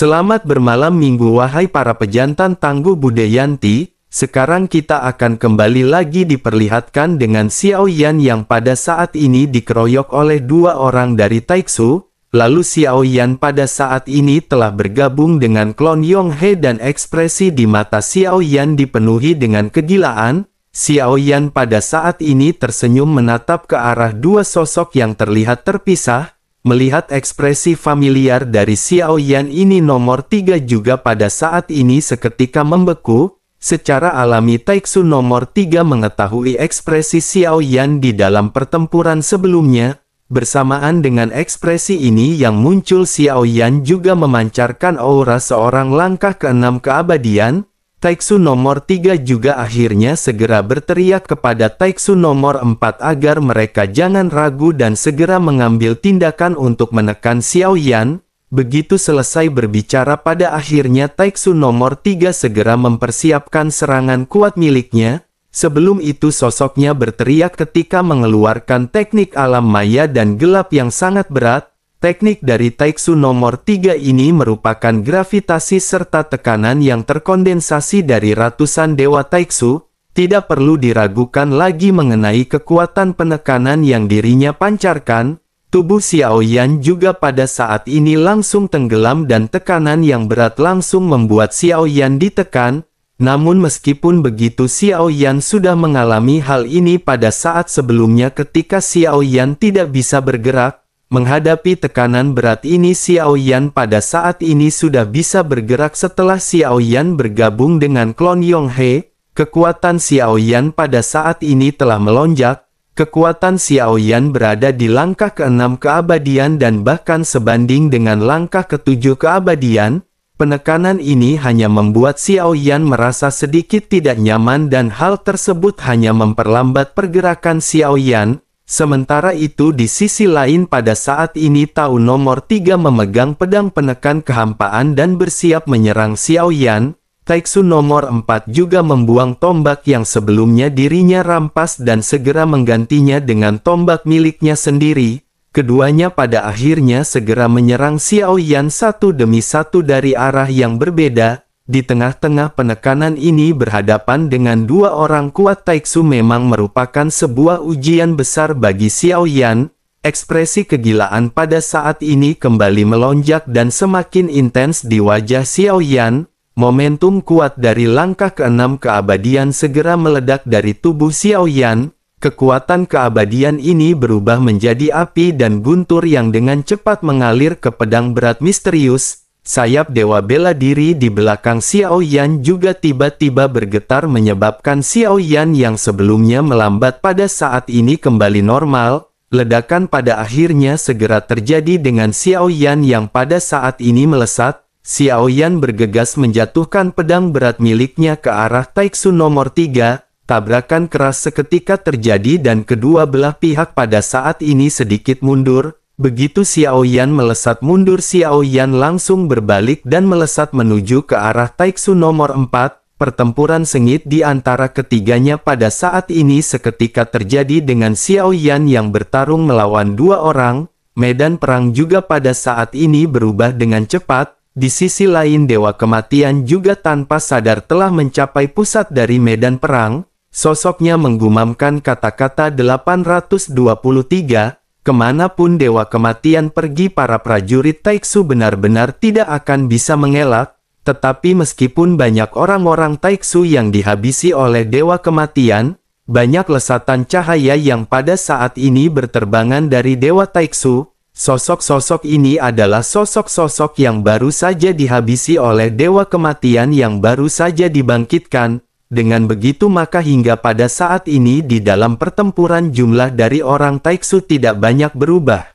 Selamat bermalam minggu wahai para pejantan tangguh Budayanti. Sekarang kita akan kembali lagi diperlihatkan dengan Xiao Yan yang pada saat ini dikeroyok oleh dua orang dari Taiksu. Lalu Xiao Yan pada saat ini telah bergabung dengan klon Yong He dan ekspresi di mata Xiao Yan dipenuhi dengan kegilaan. Xiao Yan pada saat ini tersenyum menatap ke arah dua sosok yang terlihat terpisah. Melihat ekspresi familiar dari Xiao Yan ini, nomor 3 juga pada saat ini seketika membeku. Secara alami Taiksu nomor 3 mengetahui ekspresi Xiao Yan di dalam pertempuran sebelumnya. Bersamaan dengan ekspresi ini yang muncul, Xiao Yan juga memancarkan aura seorang langkah ke-6 keabadian. Taiksu nomor 3 juga akhirnya segera berteriak kepada Taiksu nomor 4 agar mereka jangan ragu dan segera mengambil tindakan untuk menekan Xiao Yan. Begitu selesai berbicara, pada akhirnya Taiksu nomor 3 segera mempersiapkan serangan kuat miliknya. Sebelum itu sosoknya berteriak ketika mengeluarkan teknik alam maya dan gelap yang sangat berat. Teknik dari Taiksu nomor 3 ini merupakan gravitasi serta tekanan yang terkondensasi dari ratusan dewa Taiksu. Tidak perlu diragukan lagi mengenai kekuatan penekanan yang dirinya pancarkan. Tubuh Xiao Yan juga pada saat ini langsung tenggelam dan tekanan yang berat langsung membuat Xiao Yan ditekan. Namun meskipun begitu, Xiao Yan sudah mengalami hal ini pada saat sebelumnya ketika Xiao Yan tidak bisa bergerak. Menghadapi tekanan berat ini, Xiao Yan pada saat ini sudah bisa bergerak setelah Xiao Yan bergabung dengan klon Yong He. Kekuatan Xiao Yan pada saat ini telah melonjak. Kekuatan Xiao Yan berada di langkah ke-6 keabadian dan bahkan sebanding dengan langkah ke-7 keabadian. Penekanan ini hanya membuat Xiao Yan merasa sedikit tidak nyaman dan hal tersebut hanya memperlambat pergerakan Xiao Yan. Sementara itu di sisi lain, pada saat ini Tao nomor 3 memegang pedang penekan kehampaan dan bersiap menyerang Xiao Yan. Taiksu nomor 4 juga membuang tombak yang sebelumnya dirinya rampas dan segera menggantinya dengan tombak miliknya sendiri. Keduanya pada akhirnya segera menyerang Xiao Yan satu demi satu dari arah yang berbeda. Di tengah-tengah penekanan ini, berhadapan dengan dua orang kuat Taiksu memang merupakan sebuah ujian besar bagi Xiao Yan. Ekspresi kegilaan pada saat ini kembali melonjak dan semakin intens di wajah Xiao Yan. Momentum kuat dari langkah ke-6 keabadian segera meledak dari tubuh Xiao Yan. Kekuatan keabadian ini berubah menjadi api dan guntur yang dengan cepat mengalir ke pedang berat misterius. Sayap Dewa Bela Diri di belakang Xiao Yan juga tiba-tiba bergetar menyebabkan Xiao Yan yang sebelumnya melambat pada saat ini kembali normal. Ledakan pada akhirnya segera terjadi dengan Xiao Yan yang pada saat ini melesat. Xiao Yan bergegas menjatuhkan pedang berat miliknya ke arah Taiksu nomor 3. Tabrakan keras seketika terjadi dan kedua belah pihak pada saat ini sedikit mundur. Begitu Xiao Yan melesat mundur, Xiao Yan langsung berbalik dan melesat menuju ke arah Taiksu nomor 4. Pertempuran sengit di antara ketiganya pada saat ini seketika terjadi dengan Xiao Yan yang bertarung melawan dua orang. Medan perang juga pada saat ini berubah dengan cepat. Di sisi lain, Dewa Kematian juga tanpa sadar telah mencapai pusat dari medan perang. Sosoknya menggumamkan kata-kata 823. Kemanapun Dewa Kematian pergi, para prajurit Taiksu benar-benar tidak akan bisa mengelak. Tetapi meskipun banyak orang-orang Taiksu yang dihabisi oleh Dewa Kematian, banyak lesatan cahaya yang pada saat ini berterbangan dari Dewa Taiksu. Sosok-sosok ini adalah sosok-sosok yang baru saja dihabisi oleh Dewa Kematian yang baru saja dibangkitkan. Dengan begitu maka hingga pada saat ini di dalam pertempuran jumlah dari orang Taiksu tidak banyak berubah.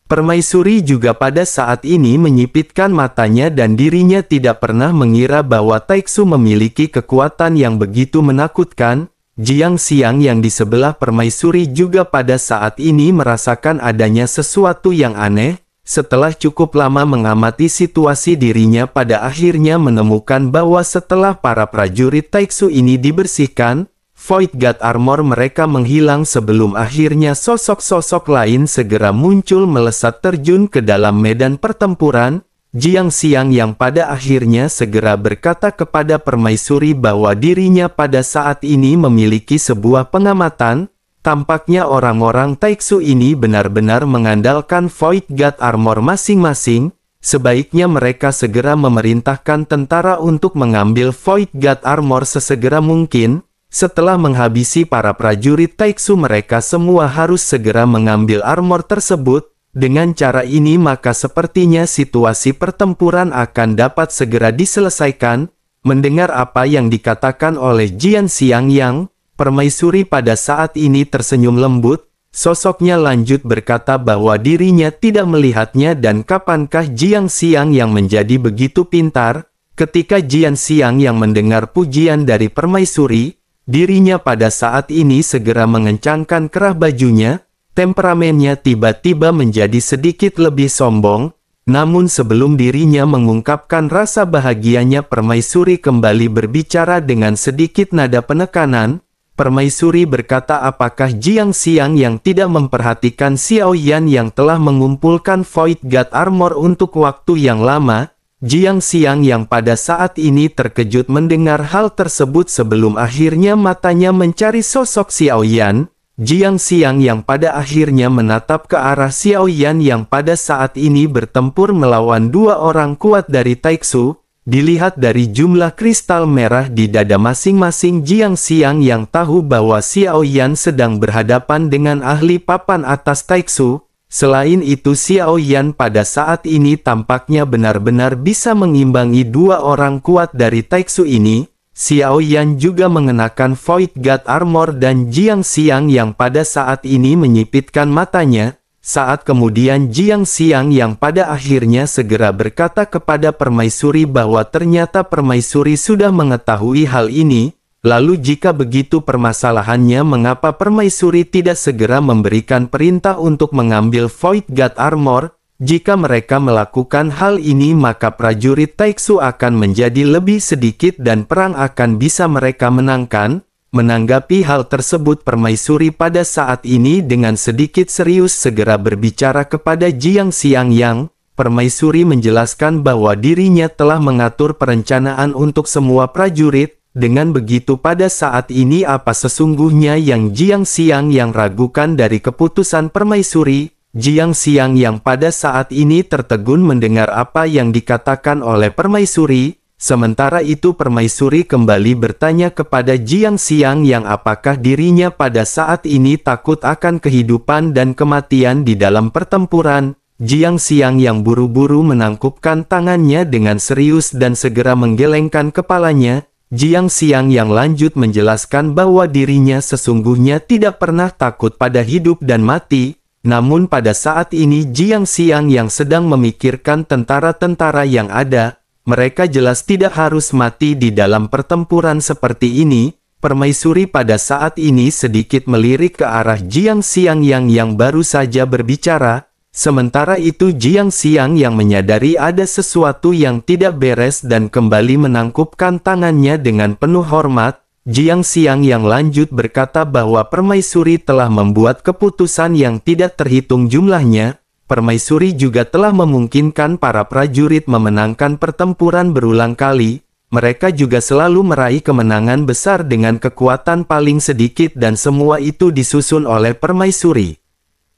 Permaisuri juga pada saat ini menyipitkan matanya dan dirinya tidak pernah mengira bahwa Taiksu memiliki kekuatan yang begitu menakutkan. Jiang Xiang yang di sebelah Permaisuri juga pada saat ini merasakan adanya sesuatu yang aneh. Setelah cukup lama mengamati situasi, dirinya pada akhirnya menemukan bahwa setelah para prajurit Taiksu ini dibersihkan, Void God Armor mereka menghilang sebelum akhirnya sosok-sosok lain segera muncul melesat terjun ke dalam medan pertempuran. Jiang Xiang yang pada akhirnya segera berkata kepada permaisuri bahwa dirinya pada saat ini memiliki sebuah pengamatan. Tampaknya orang-orang Taiksu ini benar-benar mengandalkan Void God Armor masing-masing. Sebaiknya mereka segera memerintahkan tentara untuk mengambil Void God Armor sesegera mungkin. Setelah menghabisi para prajurit Taiksu, mereka semua harus segera mengambil armor tersebut. Dengan cara ini maka sepertinya situasi pertempuran akan dapat segera diselesaikan. Mendengar apa yang dikatakan oleh Jiang Xiang yang, permaisuri pada saat ini tersenyum lembut. Sosoknya lanjut berkata bahwa dirinya tidak melihatnya dan kapankah Jiang Xiang yang menjadi begitu pintar. Ketika Jiang Xiang yang mendengar pujian dari permaisuri, dirinya pada saat ini segera mengencangkan kerah bajunya. Temperamennya tiba-tiba menjadi sedikit lebih sombong, namun sebelum dirinya mengungkapkan rasa bahagianya, permaisuri kembali berbicara dengan sedikit nada penekanan. Permaisuri berkata, apakah Jiang Xiang yang tidak memperhatikan Xiao Yan yang telah mengumpulkan Void God Armor untuk waktu yang lama? Jiang Xiang yang pada saat ini terkejut mendengar hal tersebut sebelum akhirnya matanya mencari sosok Xiao Yan. Jiang Xiang yang pada akhirnya menatap ke arah Xiao Yan yang pada saat ini bertempur melawan dua orang kuat dari Taiksu. Dilihat dari jumlah kristal merah di dada masing-masing, Jiang Xiang yang tahu bahwa Xiao Yan sedang berhadapan dengan ahli papan atas Taiksu. Selain itu, Xiao Yan pada saat ini tampaknya benar-benar bisa mengimbangi dua orang kuat dari Taiksu ini. Xiao Yan juga mengenakan Void God Armor dan Jiang Xiang yang pada saat ini menyipitkan matanya. Saat kemudian Jiang Xiang yang pada akhirnya segera berkata kepada permaisuri bahwa ternyata permaisuri sudah mengetahui hal ini. Lalu jika begitu permasalahannya, mengapa permaisuri tidak segera memberikan perintah untuk mengambil Void God Armor? Jika mereka melakukan hal ini maka prajurit Taiksu akan menjadi lebih sedikit dan perang akan bisa mereka menangkan. Menanggapi hal tersebut, permaisuri pada saat ini dengan sedikit serius segera berbicara kepada Jiang Xiang yang, permaisuri menjelaskan bahwa dirinya telah mengatur perencanaan untuk semua prajurit. Dengan begitu pada saat ini apa sesungguhnya yang Jiang Xiang yang ragukan dari keputusan permaisuri? Jiang Xiang yang pada saat ini tertegun mendengar apa yang dikatakan oleh permaisuri. Sementara itu permaisuri kembali bertanya kepada Jiang Xiang yang apakah dirinya pada saat ini takut akan kehidupan dan kematian di dalam pertempuran. Jiang Xiang yang buru-buru menangkupkan tangannya dengan serius dan segera menggelengkan kepalanya. Jiang Xiang yang lanjut menjelaskan bahwa dirinya sesungguhnya tidak pernah takut pada hidup dan mati. Namun pada saat ini Jiang Xiang yang sedang memikirkan tentara-tentara yang ada. Mereka jelas tidak harus mati di dalam pertempuran seperti ini. Permaisuri pada saat ini sedikit melirik ke arah Jiang Xiang yang baru saja berbicara. Sementara itu Jiang Xiang yang menyadari ada sesuatu yang tidak beres dan kembali menangkupkan tangannya dengan penuh hormat. Jiang Xiang yang lanjut berkata bahwa permaisuri telah membuat keputusan yang tidak terhitung jumlahnya. Permaisuri juga telah memungkinkan para prajurit memenangkan pertempuran berulang kali. Mereka juga selalu meraih kemenangan besar dengan kekuatan paling sedikit dan semua itu disusun oleh permaisuri.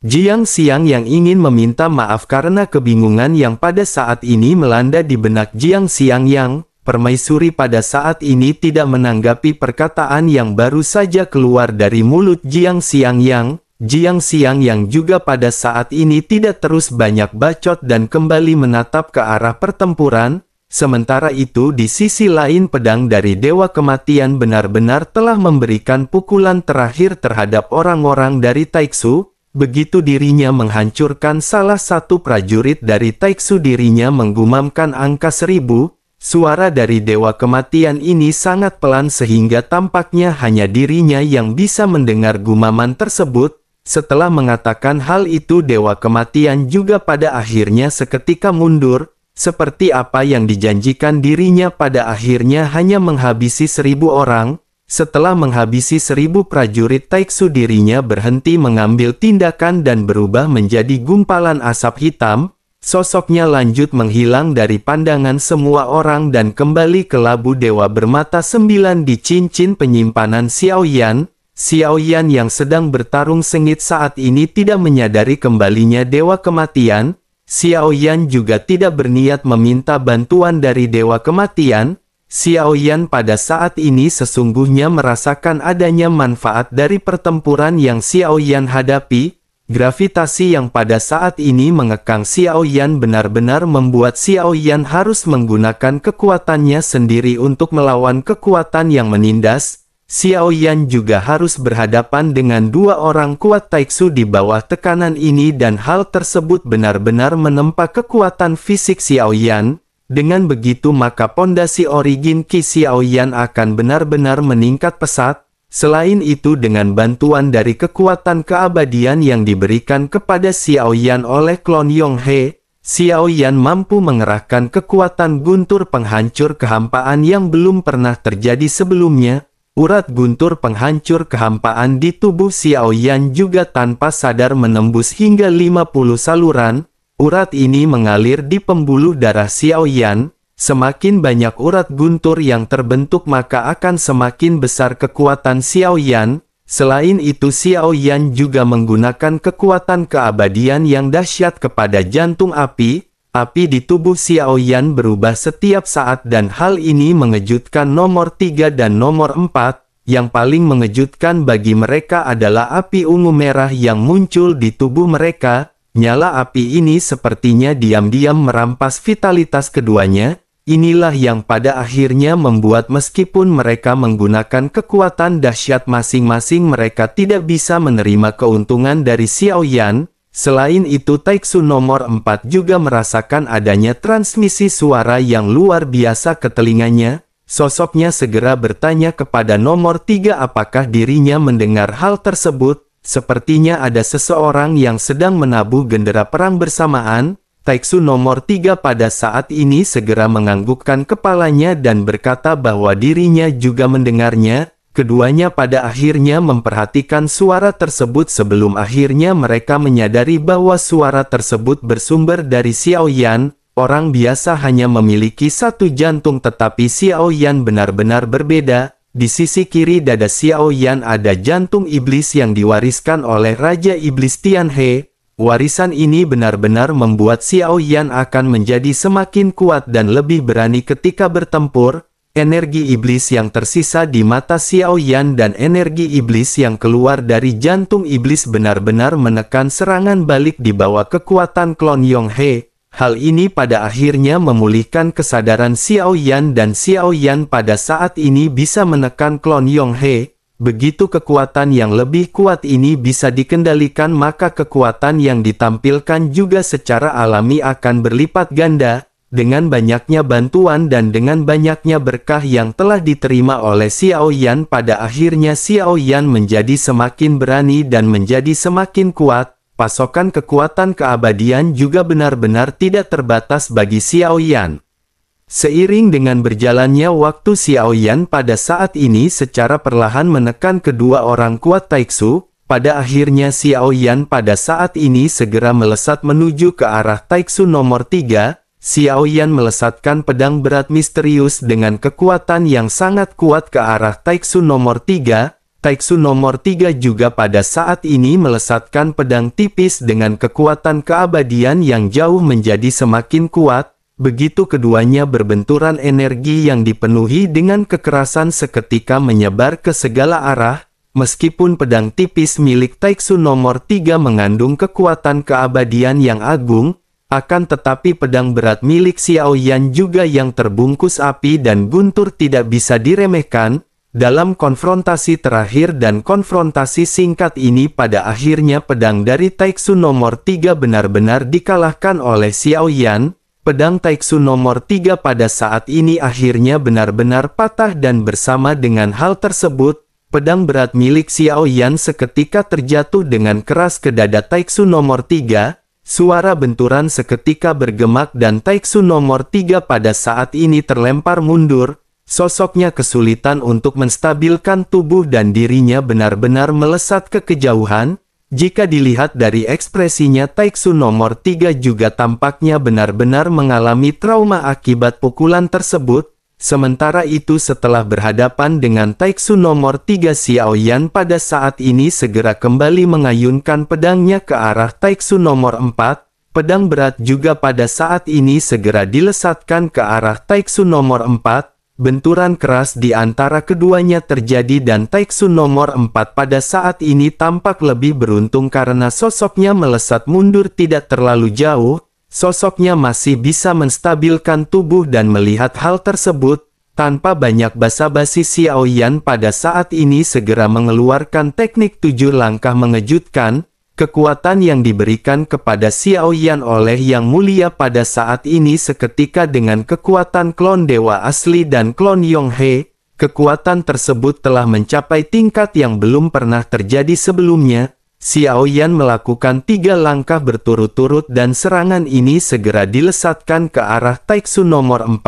Jiang Xiang yang ingin meminta maaf karena kebingungan yang pada saat ini melanda di benak Jiang Xiang yang, permaisuri pada saat ini tidak menanggapi perkataan yang baru saja keluar dari mulut Jiang Xiang yang. Jiang Xiang yang juga pada saat ini tidak terus banyak bacot dan kembali menatap ke arah pertempuran. Sementara itu di sisi lain pedang dari Dewa Kematian benar-benar telah memberikan pukulan terakhir terhadap orang-orang dari Taiksu. Begitu dirinya menghancurkan salah satu prajurit dari Taiksu, dirinya menggumamkan angka 1000. Suara dari Dewa Kematian ini sangat pelan sehingga tampaknya hanya dirinya yang bisa mendengar gumaman tersebut. Setelah mengatakan hal itu, Dewa Kematian juga pada akhirnya seketika mundur. Seperti apa yang dijanjikan dirinya, pada akhirnya hanya menghabisi 1000 orang. Setelah menghabisi 1000 prajurit Taiksu, dirinya berhenti mengambil tindakan dan berubah menjadi gumpalan asap hitam. Sosoknya lanjut menghilang dari pandangan semua orang dan kembali ke labu dewa bermata 9 di cincin penyimpanan Xiaoyan. Xiaoyan yang sedang bertarung sengit saat ini tidak menyadari kembalinya dewa kematian. Xiaoyan juga tidak berniat meminta bantuan dari dewa kematian. Xiaoyan pada saat ini sesungguhnya merasakan adanya manfaat dari pertempuran yang Xiaoyan hadapi. Gravitasi yang pada saat ini mengekang Xiaoyan benar-benar membuat Xiaoyan harus menggunakan kekuatannya sendiri untuk melawan kekuatan yang menindas. Xiaoyan juga harus berhadapan dengan dua orang kuat Taiksu di bawah tekanan ini dan hal tersebut benar-benar menempa kekuatan fisik Xiaoyan. Dengan begitu maka pondasi origin Qi Xiaoyan akan benar-benar meningkat pesat. Selain itu dengan bantuan dari kekuatan keabadian yang diberikan kepada Xiaoyan oleh klon Yonghe, Xiaoyan mampu mengerahkan kekuatan guntur penghancur kehampaan yang belum pernah terjadi sebelumnya. Urat guntur penghancur kehampaan di tubuh Xiaoyan juga tanpa sadar menembus hingga 50 saluran. Urat ini mengalir di pembuluh darah Xiaoyan. Semakin banyak urat guntur yang terbentuk maka akan semakin besar kekuatan Xiaoyan. Selain itu Xiaoyan juga menggunakan kekuatan keabadian yang dahsyat kepada jantung api. Api di tubuh Xiaoyan berubah setiap saat dan hal ini mengejutkan nomor 3 dan nomor 4. Yang paling mengejutkan bagi mereka adalah api ungu merah yang muncul di tubuh mereka. Nyala api ini sepertinya diam-diam merampas vitalitas keduanya. Inilah yang pada akhirnya membuat meskipun mereka menggunakan kekuatan dahsyat masing-masing mereka tidak bisa menerima keuntungan dari Xiaoyan. Selain itu Taiksu nomor 4 juga merasakan adanya transmisi suara yang luar biasa ke telinganya. Sosoknya segera bertanya kepada nomor 3 apakah dirinya mendengar hal tersebut. Sepertinya ada seseorang yang sedang menabuh gendera perang bersamaan. Taiksu nomor 3 pada saat ini segera menganggukkan kepalanya dan berkata bahwa dirinya juga mendengarnya. Keduanya pada akhirnya memperhatikan suara tersebut sebelum akhirnya mereka menyadari bahwa suara tersebut bersumber dari Xiaoyan. Orang biasa hanya memiliki satu jantung tetapi Xiaoyan benar-benar berbeda. Di sisi kiri dada Xiaoyan ada jantung iblis yang diwariskan oleh Raja Iblis Tianhe. Warisan ini benar-benar membuat Xiaoyan akan menjadi semakin kuat dan lebih berani ketika bertempur. Energi iblis yang tersisa di mata Xiaoyan dan energi iblis yang keluar dari jantung iblis benar-benar menekan serangan balik di bawah kekuatan klon Yonghe. Hal ini pada akhirnya memulihkan kesadaran Xiaoyan dan Xiaoyan pada saat ini bisa menekan klon Yonghe. Begitu kekuatan yang lebih kuat ini bisa dikendalikan maka kekuatan yang ditampilkan juga secara alami akan berlipat ganda. Dengan banyaknya bantuan dan dengan banyaknya berkah yang telah diterima oleh Xiaoyan pada akhirnya Xiaoyan menjadi semakin berani dan menjadi semakin kuat. Pasokan kekuatan keabadian juga benar-benar tidak terbatas bagi Xiaoyan. Seiring dengan berjalannya waktu Xiaoyan pada saat ini secara perlahan menekan kedua orang kuat Taiksu. Pada akhirnya Xiaoyan pada saat ini segera melesat menuju ke arah Taiksu nomor 3. Xiaoyan melesatkan pedang berat misterius dengan kekuatan yang sangat kuat ke arah Taiksu nomor 3. Taiksu nomor 3 juga pada saat ini melesatkan pedang tipis dengan kekuatan keabadian yang jauh menjadi semakin kuat. Begitu keduanya berbenturan energi yang dipenuhi dengan kekerasan seketika menyebar ke segala arah. Meskipun pedang tipis milik Taiksu nomor 3 mengandung kekuatan keabadian yang agung, akan tetapi pedang berat milik Xiaoyan juga yang terbungkus api dan guntur tidak bisa diremehkan. Dalam konfrontasi terakhir dan konfrontasi singkat ini pada akhirnya pedang dari Taiksu nomor 3 benar-benar dikalahkan oleh Xiaoyan. Pedang Taiksu nomor 3 pada saat ini akhirnya benar-benar patah dan bersama dengan hal tersebut, pedang berat milik Xiaoyan seketika terjatuh dengan keras ke dada Taiksu nomor 3. Suara benturan seketika bergemak dan Taiksu nomor 3 pada saat ini terlempar mundur. Sosoknya kesulitan untuk menstabilkan tubuh dan dirinya benar-benar melesat ke kejauhan. Jika dilihat dari ekspresinya, Taeksu nomor 3 juga tampaknya benar-benar mengalami trauma akibat pukulan tersebut. Sementara itu setelah berhadapan dengan Taeksu nomor 3, Xiaoyan pada saat ini segera kembali mengayunkan pedangnya ke arah Taeksu nomor 4. Pedang berat juga pada saat ini segera dilesatkan ke arah Taeksu nomor 4. Benturan keras di antara keduanya terjadi dan Taeksu nomor 4 pada saat ini tampak lebih beruntung karena sosoknya melesat mundur tidak terlalu jauh. Sosoknya masih bisa menstabilkan tubuh dan melihat hal tersebut. Tanpa banyak basa-basi, Xiaoyan pada saat ini segera mengeluarkan teknik 7 langkah mengejutkan. Kekuatan yang diberikan kepada Xiaoyan oleh Yang Mulia pada saat ini seketika dengan kekuatan klon dewa asli dan klon Yonghe. Kekuatan tersebut telah mencapai tingkat yang belum pernah terjadi sebelumnya. Xiaoyan melakukan 3 langkah berturut-turut dan serangan ini segera dilesatkan ke arah Taeksu nomor 4.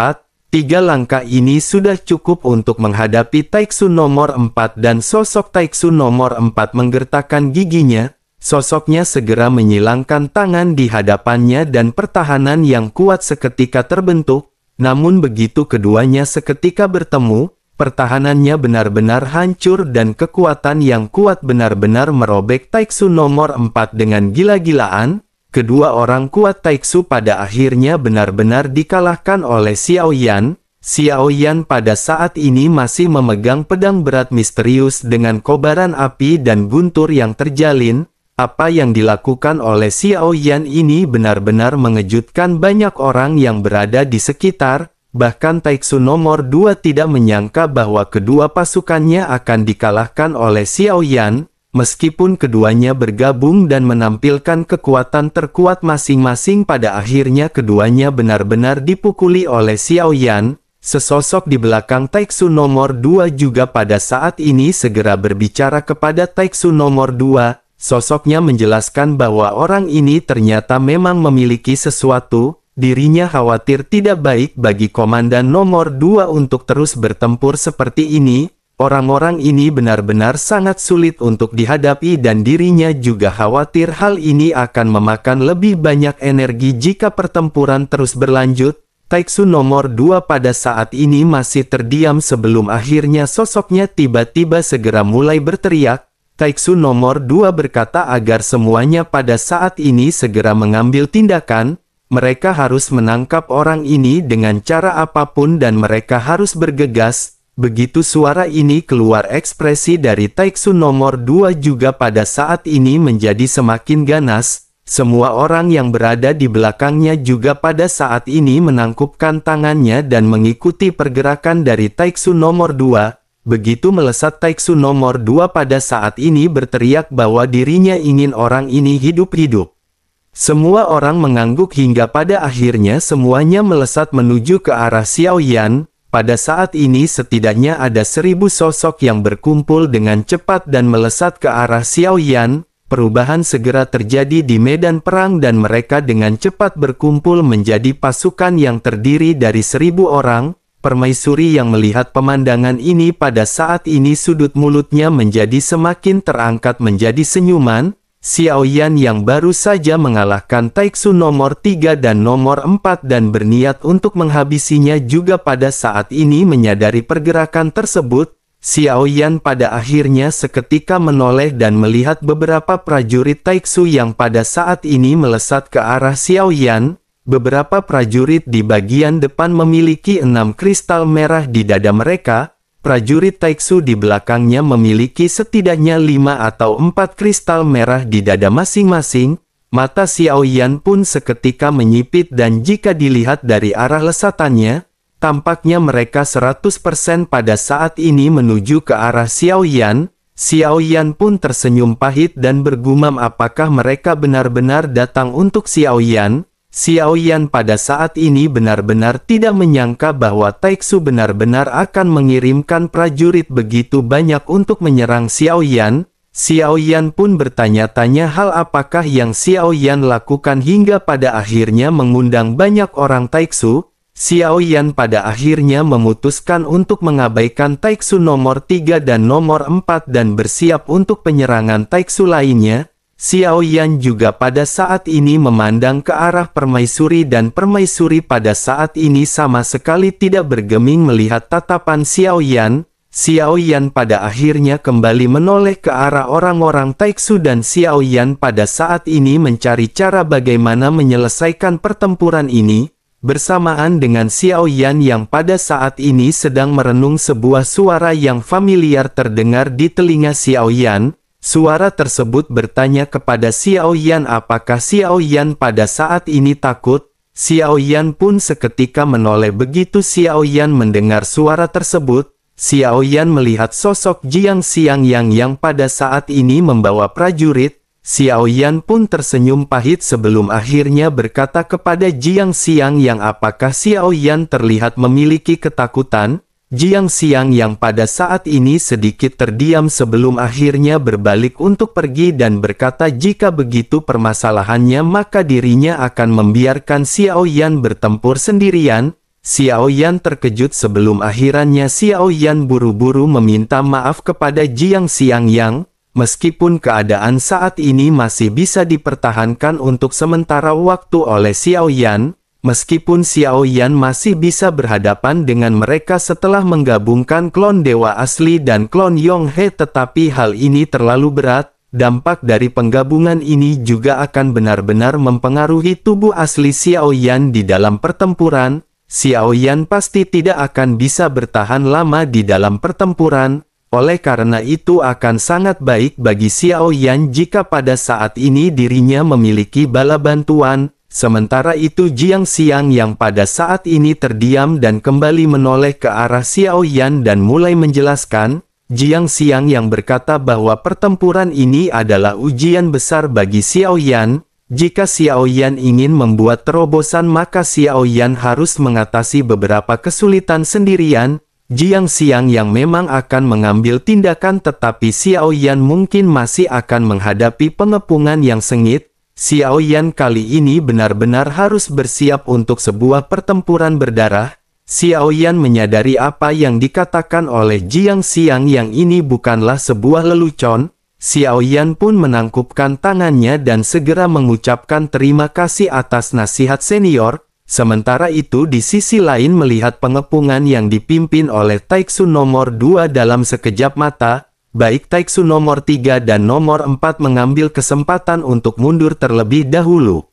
3 langkah ini sudah cukup untuk menghadapi Taeksu nomor 4 dan sosok Taeksu nomor 4 menggertakkan giginya. Sosoknya segera menyilangkan tangan di hadapannya dan pertahanan yang kuat seketika terbentuk. Namun begitu keduanya seketika bertemu, pertahanannya benar-benar hancur dan kekuatan yang kuat benar-benar merobek Taeksu nomor 4 dengan gila-gilaan. Kedua orang kuat Taeksu pada akhirnya benar-benar dikalahkan oleh Xiaoyan. Xiaoyan pada saat ini masih memegang pedang berat misterius dengan kobaran api dan guntur yang terjalin. Apa yang dilakukan oleh Xiaoyan ini benar-benar mengejutkan banyak orang yang berada di sekitar. Bahkan Taeksu nomor 2 tidak menyangka bahwa kedua pasukannya akan dikalahkan oleh Xiaoyan. Meskipun keduanya bergabung dan menampilkan kekuatan terkuat masing-masing, pada akhirnya keduanya benar-benar dipukuli oleh Xiaoyan. Sesosok di belakang Taeksu nomor 2 juga pada saat ini segera berbicara kepada Taeksu nomor 2. Sosoknya menjelaskan bahwa orang ini ternyata memang memiliki sesuatu. Dirinya khawatir tidak baik bagi komandan nomor 2 untuk terus bertempur seperti ini. Orang-orang ini benar-benar sangat sulit untuk dihadapi dan dirinya juga khawatir hal ini akan memakan lebih banyak energi jika pertempuran terus berlanjut. Taeksu nomor 2 pada saat ini masih terdiam sebelum akhirnya sosoknya tiba-tiba segera mulai berteriak. Taeksu nomor 2 berkata agar semuanya pada saat ini segera mengambil tindakan. Mereka harus menangkap orang ini dengan cara apapun dan mereka harus bergegas. Begitu suara ini keluar, ekspresi dari Taeksu nomor 2 juga pada saat ini menjadi semakin ganas. Semua orang yang berada di belakangnya juga pada saat ini menangkupkan tangannya dan mengikuti pergerakan dari Taeksu nomor 2. Begitu melesat Taeksu nomor 2 pada saat ini berteriak bahwa dirinya ingin orang ini hidup-hidup. Semua orang mengangguk hingga pada akhirnya semuanya melesat menuju ke arah Xiaoyan. Pada saat ini setidaknya ada 1000 sosok yang berkumpul dengan cepat dan melesat ke arah Xiaoyan. Perubahan segera terjadi di medan perang dan mereka dengan cepat berkumpul menjadi pasukan yang terdiri dari 1000 orang. Permaisuri yang melihat pemandangan ini pada saat ini sudut mulutnya menjadi semakin terangkat menjadi senyuman. Xiaoyan yang baru saja mengalahkan Taeksu nomor 3 dan nomor 4 dan berniat untuk menghabisinya juga pada saat ini menyadari pergerakan tersebut. Xiaoyan pada akhirnya seketika menoleh dan melihat beberapa prajurit Taeksu yang pada saat ini melesat ke arah Xiaoyan. Beberapa prajurit di bagian depan memiliki 6 kristal merah di dada mereka. Prajurit Taeksu di belakangnya memiliki setidaknya 5 atau 4 kristal merah di dada masing-masing. Mata Xiaoyan pun seketika menyipit dan jika dilihat dari arah lesatannya, tampaknya mereka 100% pada saat ini menuju ke arah Xiaoyan. Xiaoyan pun tersenyum pahit dan bergumam apakah mereka benar-benar datang untuk Xiaoyan. Xiaoyan pada saat ini benar-benar tidak menyangka bahwa Taeksu benar-benar akan mengirimkan prajurit begitu banyak untuk menyerang Xiaoyan. Xiaoyan pun bertanya-tanya hal apakah yang Xiaoyan lakukan hingga pada akhirnya mengundang banyak orang Taeksu. Xiaoyan pada akhirnya memutuskan untuk mengabaikan Taeksu nomor 3 dan nomor 4 dan bersiap untuk penyerangan Taeksu lainnya. Xiao Yan juga pada saat ini memandang ke arah permaisuri dan permaisuri pada saat ini sama sekali tidak bergeming melihat tatapan Xiao Yan. Xiao Yan pada akhirnya kembali menoleh ke arah orang-orang Taiksu dan Xiao Yan pada saat ini mencari cara bagaimana menyelesaikan pertempuran ini. Bersamaan dengan Xiao Yan yang pada saat ini sedang merenung, sebuah suara yang familiar terdengar di telinga Xiao Yan. Suara tersebut bertanya kepada Xiao Yan apakah Xiao Yan pada saat ini takut. Xiao Yan pun seketika menoleh begitu Xiao Yan mendengar suara tersebut. Xiao Yan melihat sosok Jiang Xiangyang yang pada saat ini membawa prajurit. Xiao Yan pun tersenyum pahit sebelum akhirnya berkata kepada Jiang Xiangyang apakah Xiao Yan terlihat memiliki ketakutan. Jiang Xiangyang pada saat ini sedikit terdiam sebelum akhirnya berbalik untuk pergi dan berkata jika begitu permasalahannya maka dirinya akan membiarkan Xiao Yan bertempur sendirian. Xiao Yan terkejut sebelum akhirnya Xiao Yan buru-buru meminta maaf kepada Jiang Xiangyang. Meskipun keadaan saat ini masih bisa dipertahankan untuk sementara waktu oleh Xiao Yan, meskipun Xiao Yan masih bisa berhadapan dengan mereka setelah menggabungkan klon dewa asli dan klon Yonghe, tetapi hal ini terlalu berat. Dampak dari penggabungan ini juga akan benar-benar mempengaruhi tubuh asli Xiao Yan di dalam pertempuran. Xiao Yan pasti tidak akan bisa bertahan lama di dalam pertempuran. Oleh karena itu akan sangat baik bagi Xiao Yan jika pada saat ini dirinya memiliki bala bantuan. Sementara itu Jiang Xiangyang pada saat ini terdiam dan kembali menoleh ke arah Xiao Yan dan mulai menjelaskan. Jiang Xiangyang berkata bahwa pertempuran ini adalah ujian besar bagi Xiao Yan. Jika Xiao Yan ingin membuat terobosan maka Xiao Yan harus mengatasi beberapa kesulitan sendirian. Jiang Xiangyang memang akan mengambil tindakan tetapi Xiao Yan mungkin masih akan menghadapi pengepungan yang sengit. Xiao Yan kali ini benar-benar harus bersiap untuk sebuah pertempuran berdarah. Xiao Yan menyadari apa yang dikatakan oleh Jiang Xiangyang ini bukanlah sebuah lelucon. Xiao Yan pun menangkupkan tangannya dan segera mengucapkan terima kasih atas nasihat senior. Sementara itu di sisi lain melihat pengepungan yang dipimpin oleh Taiksu nomor 2 dalam sekejap mata, baik Taiksu nomor 3 dan nomor 4 mengambil kesempatan untuk mundur terlebih dahulu.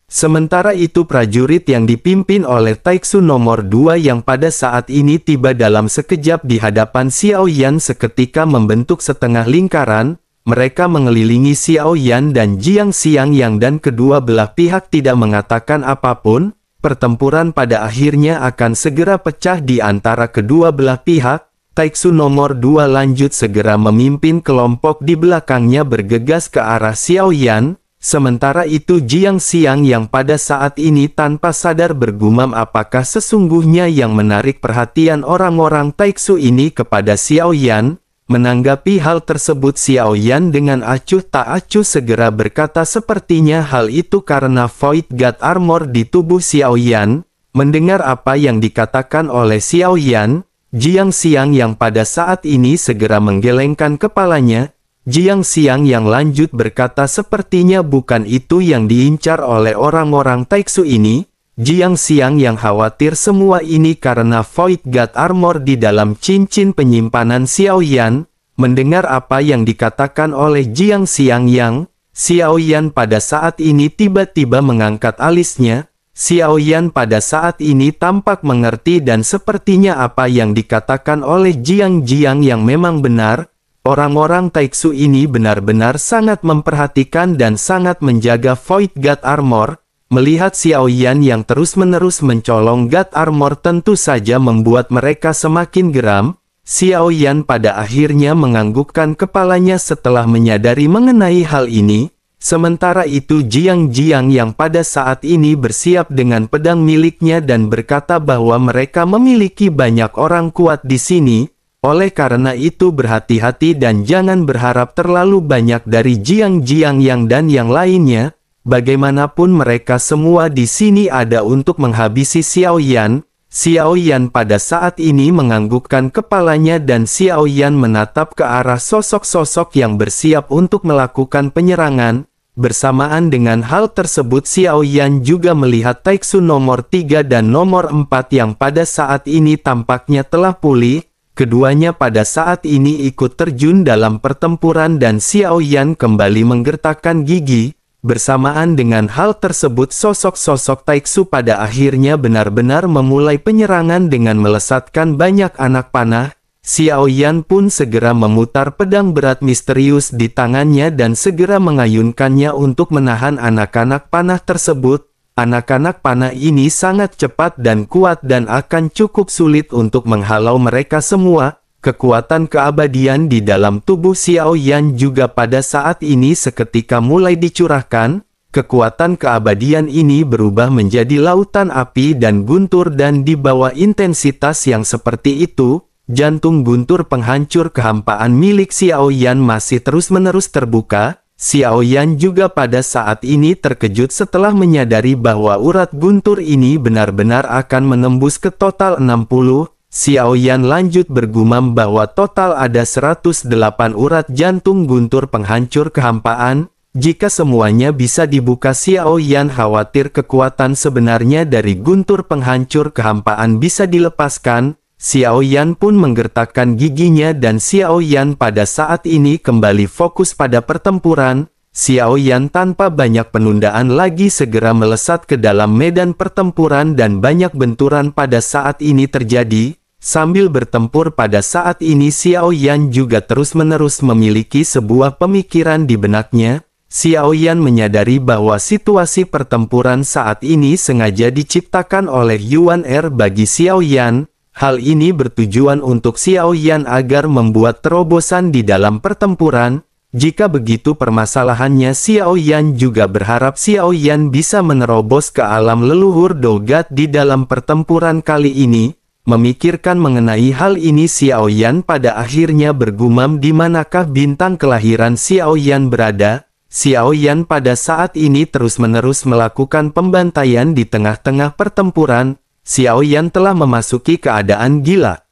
Sementara itu prajurit yang dipimpin oleh Taiksu nomor 2 yang pada saat ini tiba dalam sekejap di hadapan Xiao Yan seketika membentuk setengah lingkaran. Mereka mengelilingi Xiao Yan dan Jiang Xiangyang dan kedua belah pihak tidak mengatakan apapun. Pertempuran pada akhirnya akan segera pecah di antara kedua belah pihak. Taiksu nomor 2 lanjut segera memimpin kelompok di belakangnya bergegas ke arah Xiao Yan. Sementara itu Jiang Xiangyang pada saat ini tanpa sadar bergumam apakah sesungguhnya yang menarik perhatian orang-orang Taiksu ini kepada Xiao Yan. Menanggapi hal tersebut Xiao Yan dengan acuh tak acuh segera berkata sepertinya hal itu karena Void God Armor di tubuh Xiao Yan. Mendengar apa yang dikatakan oleh Xiao Yan, Jiang Xiangyang pada saat ini segera menggelengkan kepalanya. Jiang Xiangyang lanjut berkata sepertinya bukan itu yang diincar oleh orang-orang Taiksu ini. Jiang Xiangyang khawatir semua ini karena Void God Armor di dalam cincin penyimpanan Xiao Yan. Mendengar apa yang dikatakan oleh Jiang Xiangyang, Xiao Yan pada saat ini tiba-tiba mengangkat alisnya. Xiao Yan pada saat ini tampak mengerti dan sepertinya apa yang dikatakan oleh Jiang yang memang benar. Orang-orang Taiksu ini benar-benar sangat memperhatikan dan sangat menjaga Void God Armor. Melihat Xiao Yan yang terus-menerus mencolong God Armor tentu saja membuat mereka semakin geram. Xiao Yan pada akhirnya menganggukkan kepalanya setelah menyadari mengenai hal ini. Sementara itu Jiang yang pada saat ini bersiap dengan pedang miliknya dan berkata bahwa mereka memiliki banyak orang kuat di sini. Oleh karena itu berhati-hati dan jangan berharap terlalu banyak dari Jiang yang dan yang lainnya. Bagaimanapun mereka semua di sini ada untuk menghabisi Xiao Yan. Xiao Yan pada saat ini menganggukkan kepalanya dan Xiao Yan menatap ke arah sosok-sosok yang bersiap untuk melakukan penyerangan. Bersamaan dengan hal tersebut Xiao Yan juga melihat Taiksu nomor 3 dan nomor 4 yang pada saat ini tampaknya telah pulih. Keduanya pada saat ini ikut terjun dalam pertempuran dan Xiao Yan kembali menggertakkan gigi. Bersamaan dengan hal tersebut sosok-sosok Taiksu pada akhirnya benar-benar memulai penyerangan dengan melesatkan banyak anak panah. Xiao Yan pun segera memutar pedang berat misterius di tangannya dan segera mengayunkannya untuk menahan anak-anak panah tersebut. Anak-anak panah ini sangat cepat dan kuat dan akan cukup sulit untuk menghalau mereka semua. Kekuatan keabadian di dalam tubuh Xiao Yan juga pada saat ini seketika mulai dicurahkan. Kekuatan keabadian ini berubah menjadi lautan api dan guntur dan di bawah intensitas yang seperti itu, jantung guntur penghancur kehampaan milik Xiao Yan masih terus-menerus terbuka. Xiao Yan juga pada saat ini terkejut setelah menyadari bahwa urat guntur ini benar-benar akan menembus ke total 60. Xiao Yan lanjut bergumam bahwa total ada 108 urat jantung guntur penghancur kehampaan. Jika semuanya bisa dibuka, Xiao Yan khawatir kekuatan sebenarnya dari guntur penghancur kehampaan bisa dilepaskan. Xiao Yan pun menggertakkan giginya dan Xiao Yan pada saat ini kembali fokus pada pertempuran. Xiao Yan tanpa banyak penundaan lagi segera melesat ke dalam medan pertempuran dan banyak benturan pada saat ini terjadi. Sambil bertempur pada saat ini Xiao Yan juga terus-menerus memiliki sebuah pemikiran di benaknya. Xiao Yan menyadari bahwa situasi pertempuran saat ini sengaja diciptakan oleh Yuan Er bagi Xiao Yan. Hal ini bertujuan untuk Xiao Yan agar membuat terobosan di dalam pertempuran. Jika begitu permasalahannya, Xiao Yan juga berharap Xiao Yan bisa menerobos ke alam leluhur Dogat di dalam pertempuran kali ini. Memikirkan mengenai hal ini Xiao Yan pada akhirnya bergumam di manakah bintang kelahiran Xiao Yan berada. Xiao Yan pada saat ini terus-menerus melakukan pembantaian di tengah-tengah pertempuran. Xiao Yan telah memasuki keadaan gila.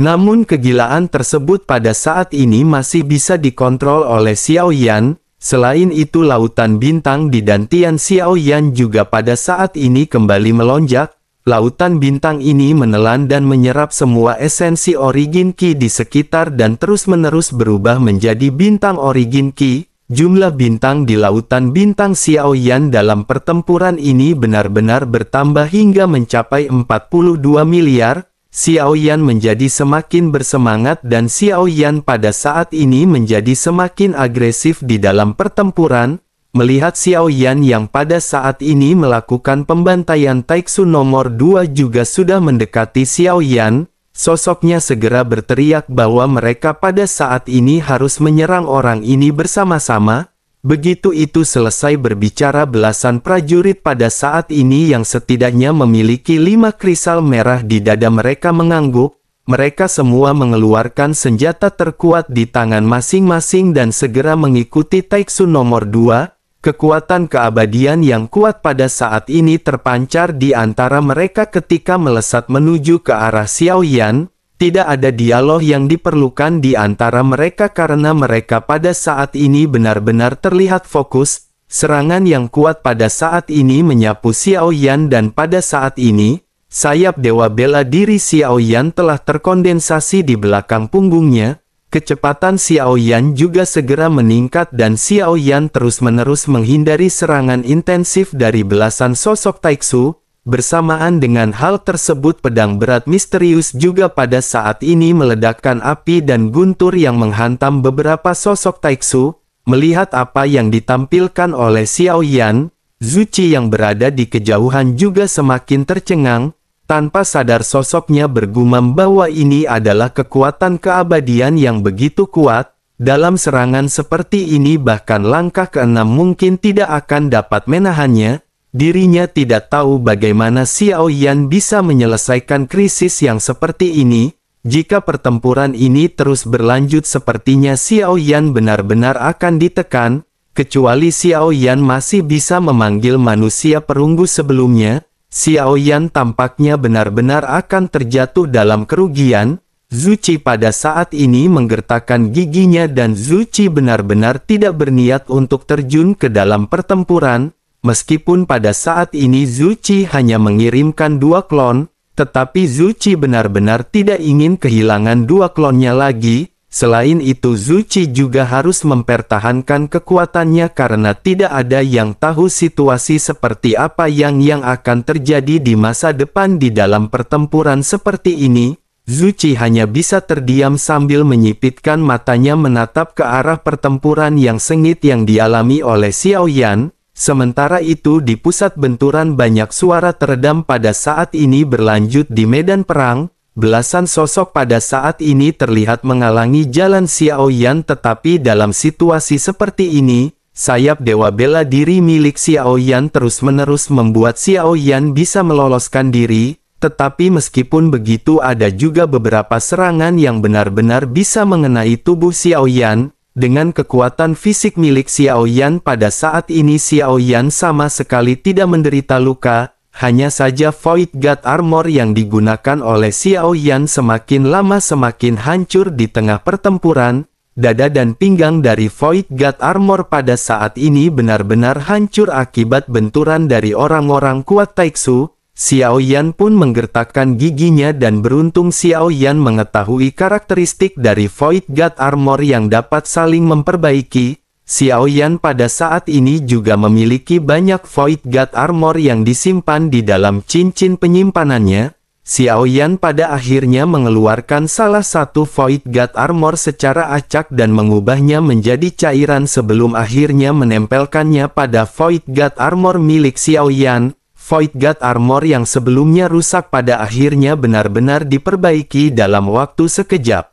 Namun kegilaan tersebut pada saat ini masih bisa dikontrol oleh Xiao Yan. Selain itu lautan bintang di dantian Xiao Yan juga pada saat ini kembali melonjak. Lautan bintang ini menelan dan menyerap semua esensi Origin Ki di sekitar dan terus-menerus berubah menjadi bintang Origin Ki. Jumlah bintang di lautan bintang Xiao Yan dalam pertempuran ini benar-benar bertambah hingga mencapai 42 miliar. Xiao Yan menjadi semakin bersemangat dan Xiao Yan pada saat ini menjadi semakin agresif di dalam pertempuran. Melihat Xiao Yan yang pada saat ini melakukan pembantaian Taiksu nomor 2 juga sudah mendekati Xiao Yan, sosoknya segera berteriak bahwa mereka pada saat ini harus menyerang orang ini bersama-sama. Begitu itu selesai berbicara, belasan prajurit pada saat ini yang setidaknya memiliki 5 kristal merah di dada mereka mengangguk. Mereka semua mengeluarkan senjata terkuat di tangan masing-masing dan segera mengikuti Taiksu nomor 2. Kekuatan keabadian yang kuat pada saat ini terpancar di antara mereka ketika melesat menuju ke arah Xiao Yan. Tidak ada dialog yang diperlukan di antara mereka karena mereka pada saat ini benar-benar terlihat fokus. Serangan yang kuat pada saat ini menyapu Xiao Yan dan pada saat ini, sayap dewa bela diri Xiao Yan telah terkondensasi di belakang punggungnya. Kecepatan Xiao Yan juga segera meningkat dan Xiao Yan terus-menerus menghindari serangan intensif dari belasan sosok Taiksu. Bersamaan dengan hal tersebut pedang berat misterius juga pada saat ini meledakkan api dan guntur yang menghantam beberapa sosok Taiksu. Melihat apa yang ditampilkan oleh Xiao Yan, Zuchi yang berada di kejauhan juga semakin tercengang. Tanpa sadar sosoknya bergumam bahwa ini adalah kekuatan keabadian yang begitu kuat. Dalam serangan seperti ini bahkan langkah ke-6 mungkin tidak akan dapat menahannya. Dirinya tidak tahu bagaimana Xiao Yan bisa menyelesaikan krisis yang seperti ini. Jika pertempuran ini terus berlanjut sepertinya Xiao Yan benar-benar akan ditekan. Kecuali Xiao Yan masih bisa memanggil manusia perunggu sebelumnya. Xiao Yan tampaknya benar-benar akan terjatuh dalam kerugian. Zuchi pada saat ini menggertakkan giginya dan Zuchi benar-benar tidak berniat untuk terjun ke dalam pertempuran, meskipun pada saat ini Zuchi hanya mengirimkan 2 klon, tetapi Zuchi benar-benar tidak ingin kehilangan 2 klonnya lagi. Selain itu Zuchi juga harus mempertahankan kekuatannya karena tidak ada yang tahu situasi seperti apa yang akan terjadi di masa depan di dalam pertempuran seperti ini. Zuchi hanya bisa terdiam sambil menyipitkan matanya menatap ke arah pertempuran yang sengit yang dialami oleh Xiao Yan. Sementara itu di pusat benturan banyak suara teredam pada saat ini berlanjut di medan perang. Belasan sosok pada saat ini terlihat menghalangi jalan Xiao Yan, tetapi dalam situasi seperti ini, sayap dewa bela diri milik Xiao Yan terus-menerus membuat Xiao Yan bisa meloloskan diri. Tetapi meskipun begitu ada juga beberapa serangan yang benar-benar bisa mengenai tubuh Xiao Yan. Dengan kekuatan fisik milik Xiao Yan pada saat ini Xiao Yan sama sekali tidak menderita luka. Hanya saja Void God Armor yang digunakan oleh Xiao Yan semakin lama semakin hancur di tengah pertempuran. Dada dan pinggang dari Void God Armor pada saat ini benar-benar hancur akibat benturan dari orang-orang kuat Taiksu. Xiao Yan pun menggertakkan giginya dan beruntung Xiao Yan mengetahui karakteristik dari Void God Armor yang dapat saling memperbaiki. Xiao Yan pada saat ini juga memiliki banyak Void God Armor yang disimpan di dalam cincin penyimpanannya. Xiao Yan pada akhirnya mengeluarkan salah satu Void God Armor secara acak dan mengubahnya menjadi cairan sebelum akhirnya menempelkannya pada Void God Armor milik Xiao Yan. Void God Armor yang sebelumnya rusak pada akhirnya benar-benar diperbaiki dalam waktu sekejap.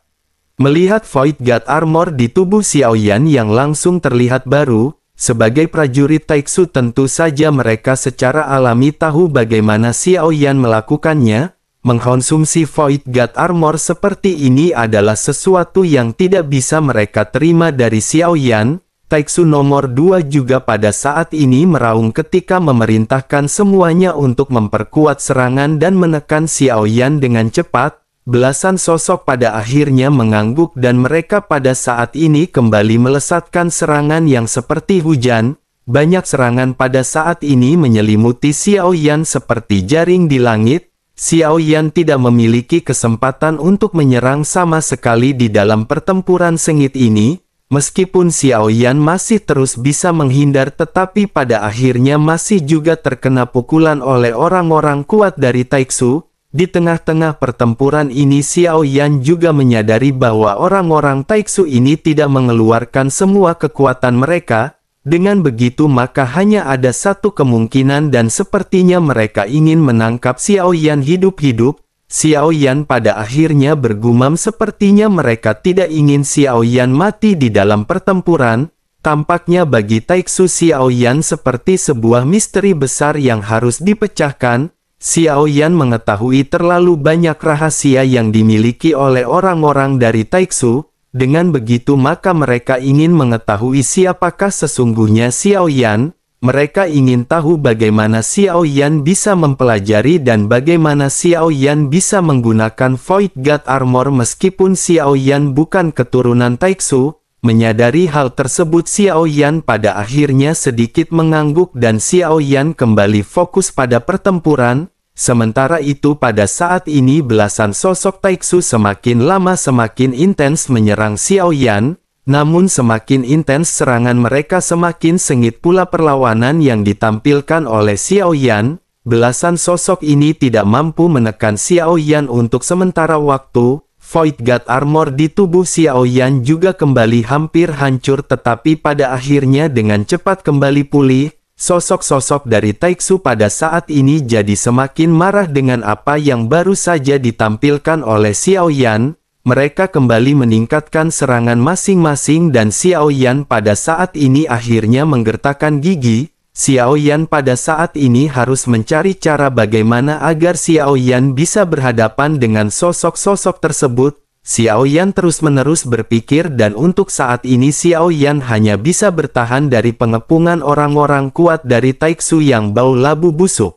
Melihat Void God Armor di tubuh Xiao Yan yang langsung terlihat baru, sebagai prajurit Taiksu tentu saja mereka secara alami tahu bagaimana Xiao Yan melakukannya. Mengkonsumsi Void God Armor seperti ini adalah sesuatu yang tidak bisa mereka terima dari Xiao Yan. Taiksu nomor 2 juga pada saat ini meraung ketika memerintahkan semuanya untuk memperkuat serangan dan menekan Xiao Yan dengan cepat. Belasan sosok pada akhirnya mengangguk dan mereka pada saat ini kembali melesatkan serangan yang seperti hujan. Banyak serangan pada saat ini menyelimuti Xiao Yan seperti jaring di langit. Xiao Yan tidak memiliki kesempatan untuk menyerang sama sekali di dalam pertempuran sengit ini. Meskipun Xiao Yan masih terus bisa menghindar tetapi pada akhirnya masih juga terkena pukulan oleh orang-orang kuat dari Taiksu. Di tengah-tengah pertempuran ini Xiao Yan juga menyadari bahwa orang-orang Taiksu ini tidak mengeluarkan semua kekuatan mereka. Dengan begitu maka hanya ada satu kemungkinan dan sepertinya mereka ingin menangkap Xiao Yan hidup-hidup. Xiao Yan pada akhirnya bergumam sepertinya mereka tidak ingin Xiao Yan mati di dalam pertempuran. Tampaknya bagi Taiksu Xiao Yan seperti sebuah misteri besar yang harus dipecahkan. Xiao Yan mengetahui terlalu banyak rahasia yang dimiliki oleh orang-orang dari Taiksu. Dengan begitu maka mereka ingin mengetahui siapakah sesungguhnya Xiao Yan. Mereka ingin tahu bagaimana Xiao Yan bisa mempelajari dan bagaimana Xiao Yan bisa menggunakan Void God Armor meskipun Xiao Yan bukan keturunan Taiksu. Menyadari hal tersebut Xiao Yan pada akhirnya sedikit mengangguk dan Xiao Yan kembali fokus pada pertempuran. Sementara itu pada saat ini belasan sosok Taiksu semakin lama semakin intens menyerang Xiao Yan. Namun semakin intens serangan mereka semakin sengit pula perlawanan yang ditampilkan oleh Xiao Yan. Belasan sosok ini tidak mampu menekan Xiao Yan untuk sementara waktu. Void God Armor di tubuh Xiao Yan juga kembali hampir hancur tetapi pada akhirnya dengan cepat kembali pulih. Sosok-sosok dari Taiksu pada saat ini jadi semakin marah dengan apa yang baru saja ditampilkan oleh Xiao Yan. Mereka kembali meningkatkan serangan masing-masing dan Xiao Yan pada saat ini akhirnya menggertakkan gigi. Xiao Yan pada saat ini harus mencari cara bagaimana agar Xiao Yan bisa berhadapan dengan sosok-sosok tersebut. Xiao Yan terus-menerus berpikir dan untuk saat ini Xiao Yan hanya bisa bertahan dari pengepungan orang-orang kuat dari Taiksu yang bau labu busuk.